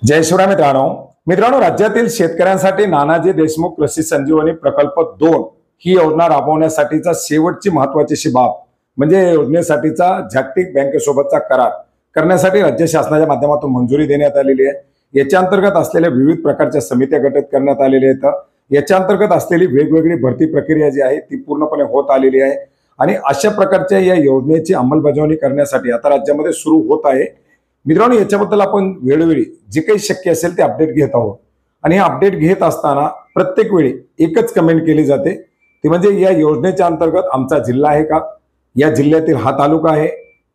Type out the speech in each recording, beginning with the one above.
जय शिवराय मित्रांनो मित्रांनो राज्यातील शेतकऱ्यांसाठी नानाजी देशमुख कृषी संजीवनी प्रकल्प 2 ही योजना राबवण्यासाठीचा शेवटची महत्त्वाची अशी बाब म्हणजे योजनेसाठीचा जागतिक बँकेसोबतचा करार करण्यासाठी राज्य शासनाच्या माध्यमातून मंजुरी देण्यात आलेली आहे। याच्या अंतर्गत असलेल्या विविध प्रकारच्या समित्या गठीत करण्यात आलेल्या आहेत। याच्या अंतर्गत असलेली वेगवेगळी भरती प्रक्रिया जी आहे ती पूर्णपणे होत आलेली आहे आणि अशा प्रकारच्या या योजनेची अंमलबजावणी करण्यासाठी आता राज्यामध्ये सुरू होत आहे। मित्रांनो याच्याबद्दल आपण वेळोवेळी जे काही शक्य असेल ते अपडेट घेत आहोत आणि हे अपडेट घेत असताना प्रत्येक वेळी एकच कमेंट केली जाते ती म्हणजे या योजनेच्या अंतर्गत आमचा जिल्हा आहे का, या जिल्ह्यातील हा तालुका आहे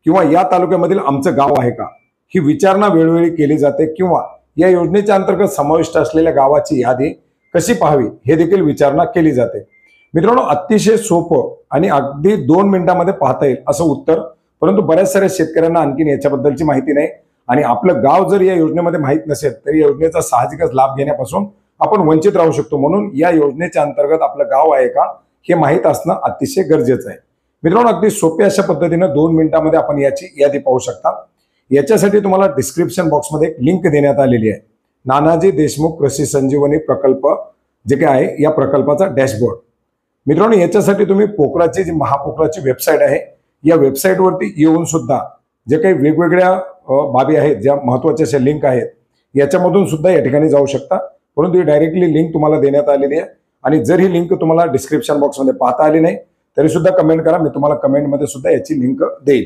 किंवा या तालुक्यामधील आमचं गाव आहे का, ही विचारणा वेळोवेळी केली जाते किंवा या योजनेच्या अंतर्गत समाविष्ट असलेल्या गावाची यादी कशी पाहावी हे देखील विचारणा केली जाते। मित्रांनो अतिशय सोपं आणि अगदी 2 मिनिटांमध्ये पाहता येईल असं उत्तर, परंतु बऱ्याच साऱ्या शेतकऱ्यांना आणखीन याच्याबद्दलची माहिती नाही आणि आपलं गाव जर या योजनेमध्ये माहित नसेल तर या योजनेचा साहजिकच लाभ घेण्यापासून आपण वंचित राहू शकतो। म्हणून या योजनेच्या अंतर्गत आपलं गाव आहे का हे माहित असणं अतिशय गरजेचं आहे। मित्रांनो अगदी सोप्या अशा पद्धतीने 2 मिनिटांमध्ये आपण याची यादी पाहू शकता। याच्यासाठी तुम्हाला डिस्क्रिप्शन बॉक्समध्ये एक लिंक देण्यात आलेली आहे, नानाजी देशमुख कृषी संजीवनी प्रकल्प जे काय आहे या प्रकल्पाचा डॅशबोर्ड। मित्रांनो याच्यासाठी तुम्ही पोखराची जी महापोखराची वेबसाईट आहे या वेबसाईटवरती येऊन सुद्धा जे काही वेगवेगळ्या बाबी आहेत ज्या महत्त्वाच्या अशा लिंक आहेत याच्यामधून सुद्धा या ठिकाणी जाऊ शकता, परंतु ही डायरेक्टली लिंक तुम्हाला देण्यात आलेली आहे आणि जर ही लिंक तुम्हाला डिस्क्रिप्शन बॉक्समध्ये पाहता आली नाही तरी सुद्धा कमेंट करा, मी तुम्हाला कमेंटमध्ये सुद्धा याची लिंक देईल।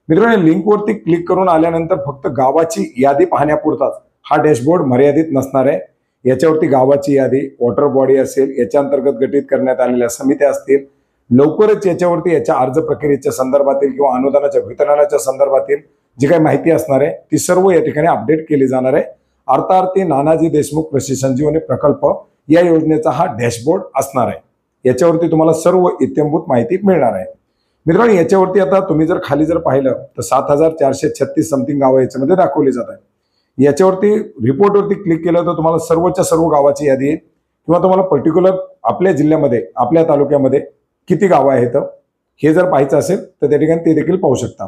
मित्रांनो लिंकवरती क्लिक करून आल्यानंतर फक्त गावाची यादी पाहण्यापुरताच हा डॅशबोर्ड मर्यादित नसणार आहे। याच्यावरती गावाची यादी, वॉटर बॉडी असेल, याच्या अंतर्गत गठीत करण्यात आलेल्या समित्या असतील, लवकरच याच्यावरती याच्या अर्ज प्रक्रियेच्या संदर्भातील किंवा अनुदानाच्या वितरणाच्या संदर्भातील जी काही माहिती असणार आहे ती सर्व या ठिकाणी अपडेट केली जाणार आहे। अर्थार्थी नानाजी देशमुख कृषी संजीवनी प्रकल्प या योजनेचा हा डॅशबोर्ड असणार आहे। याच्यावरती तुम्हाला सर्व इत्थंभूत माहिती मिळणार आहे। मित्रांनो याच्यावरती आता तुम्ही जर खाली जर पाहिलं तर 7436 समथिंग गावं याच्यामध्ये दाखवली जात आहे। याच्यावरती रिपोर्टवरती क्लिक केलं तर तुम्हाला सर्वच्या सर्व गावाची यादी येईल किंवा तुम्हाला पर्टिक्युलर आपल्या जिल्ह्यामध्ये आपल्या तालुक्यामध्ये किती गावं आहेत हे जर पाहायचं असेल तर त्या ठिकाणी ते देखील पाहू शकता।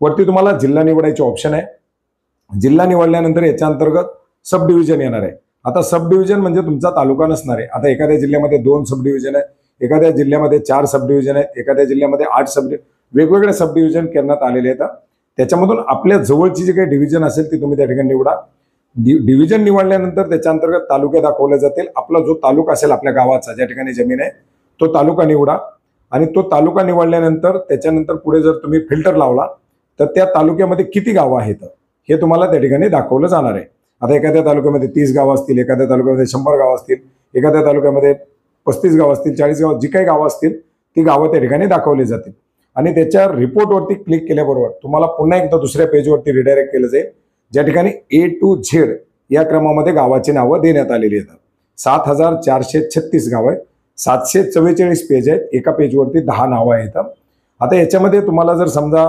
वरती तुम्हाला जिल्हा निवडायचे ऑप्शन आहे। जिल्हा निवडल्यानंतर याच्या अंतर्गत सब डिव्हिजन येणार आहे। आता सब डिव्हिजन म्हणजे तुमचा तालुका नसणार आहे। आता एखाद्या जिल्ह्यामध्ये 2 सब डिव्हिजन आहेत, एखाद्या जिल्ह्यामध्ये 4 सब डिव्हिजन आहेत, एखाद्या जिल्ह्यामध्ये 8 सब वेगवेगळे सब डिव्हिजन करण्यात आलेले आहेत। त्याच्यामधून आपल्या जवळची जी काही डिव्हिजन असेल ती तुम्ही त्या ठिकाणी निवडा। डिव्हिजन निवडल्यानंतर त्याच्या अंतर्गत तालुके दाखवले जातील। आपला जो तालुका असेल आपल्या गावाचा ज्या ठिकाणी जमीन आहे तो तालुका निवडा आणि तो तालुका निवडल्यानंतर त्याच्यानंतर पुढे जर तुम्ही फिल्टर लावला तर त्या तालुक्यामध्ये किती गावं आहेत हे तुम्हाला त्या ठिकाणी दाखवलं जाणार आहे। आता एखाद्या तालुक्यामध्ये 30 गावं असतील, एखाद्या तालुक्यामध्ये 100 गावं असतील, एखाद्या तालुक्यामध्ये 35 गावं असतील, 40 गावं, जी काही गावं असतील ती गावं त्या ठिकाणी दाखवली जातील आणि त्याच्या रिपोर्टवरती क्लिक केल्याबरोबर तुम्हाला पुन्हा एकदा दुसऱ्या पेजवरती रिडायरेक्ट केलं जाईल ज्या ठिकाणी A to Z या क्रमामध्ये गावाची नावं देण्यात आलेली आहेत। 7436 गावं आहेत, 744 पेज आहेत, एका पेजवरती 10 नावं आहेत। आता याच्यामध्ये तुम्हाला जर समजा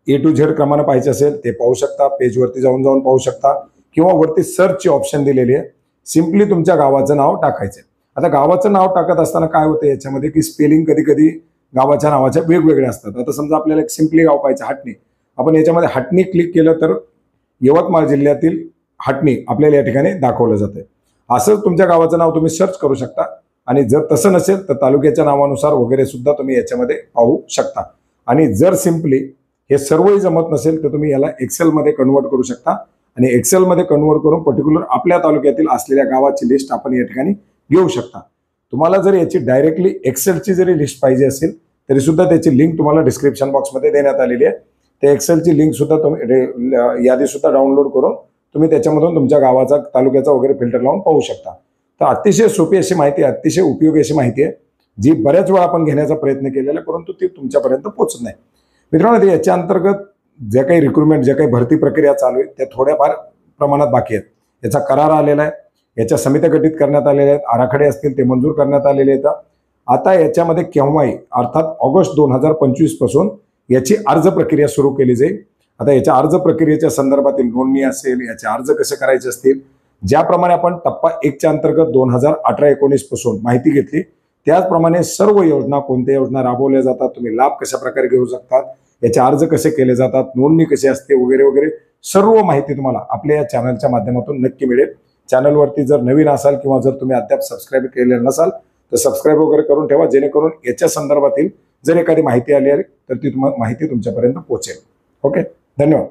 A to Z क्रमाने पाहिजे असेल ते पाहू शकता, पेजवरती जाऊन पाहू शकता किंवा वरती सर्चची ऑप्शन दिलेली आहे, सिम्पली तुमच्या गावाचं नाव टाकायचं। आता गावाचं नाव टाकत असताना काय होतं याच्यामध्ये की स्पेलिंग कधी कधी गावाच्या नावाच्या वेगवेगळे असतात। आता समजा आपल्याला एक सिम्पली गाव पाहिजे हटणी, आपण याच्यामध्ये हटणी क्लिक केलं तर यवतमाळ जिल्ह्यातील हटणी आपल्याला या ठिकाणी दाखवलं जातं। असंच तुमच्या गावाचं नाव तुम्ही सर्च करू शकता आणि जर तसं नसेल तर तालुक्याच्या नावानुसार वगैरे सुद्धा तुम्ही याच्यामध्ये पाहू शकता। आणि जर सिम्पली हे सर्वही जमत नसेल तर तुम्ही याला एक्सेल मध्ये कन्वर्ट करू शकता आणि एक्सेल मध्ये कन्वर्ट करून पर्टिक्युलर आपल्या तालुक्यातील असलेल्या गावाची लिस्ट आपण या ठिकाणी घेऊ शकता। तुम्हाला जर याची डायरेक्टली एक्सेलची जरी लिस्ट पाहिजे असेल तरी सुद्धा त्याची लिंक तुम्हाला डिस्क्रिप्शन बॉक्समध्ये देण्यात आलेली आहे। त्या एक्सेलची लिंक सुद्धा तुम्ही यादी सुद्धा डाउनलोड करून तुम्ही त्याच्यामधून तुमच्या गावाचा तालुक्याचा वगैरे फिल्टर लावून पाहू शकता। तर अतिशय सोपी अशी माहिती आहे, अतिशय उपयोगी अशी माहिती आहे जी बऱ्याच वेळा आपण घेण्याचा प्रयत्न केलेला आहे परंतु ती तुमच्यापर्यंत पोहोचत नाही। मित्रांनो याच्या अंतर्गत ज्या काही रिक्रुटमेंट ज्या काही भरती प्रक्रिया चालू आहे त्या थोड्याफार प्रमाणात बाकी आहेत। याचा करार आलेला आहे, याच्या समित्या गठीत करण्यात आलेल्या आहेत, आराखडे असतील ते मंजूर करण्यात आलेले आहेत। आता याच्यामध्ये केव्हाही अर्थात ऑगस्ट 2025 पासून याची अर्ज प्रक्रिया सुरू केली जाईल। आता याच्या अर्ज प्रक्रियेच्या संदर्भातील नोंदणी असेल, याचे अर्ज कसे करायचे असतील, ज्याप्रमाणे आपण टप्पा 1 च्या अंतर्गत 2018-19 पासून माहिती घेतली त्याचप्रमाणे सर्व योजना, कोणत्या योजना राबवल्या जातात, तुम्ही लाभ कशा प्रकारे घेऊ शकतात, याचे अर्ज कसे केले जातात, नोंदणी कशी असते वगैरे वगैरे सर्व माहिती तुम्हाला आपल्या या चॅनलच्या माध्यमातून नक्की मिळेल. चॅनलवरती जर नवीन असाल किंवा जर तुम्ही अद्याप सबस्क्राईब केलेलं नसाल तर सबस्क्राईब वगैरे करून ठेवा, जेणेकरून याच्या संदर्भातील जर एखादी माहिती आली आहे तर ती माहिती तुमच्यापर्यंत पोहोचेल. ओके, धन्यवाद.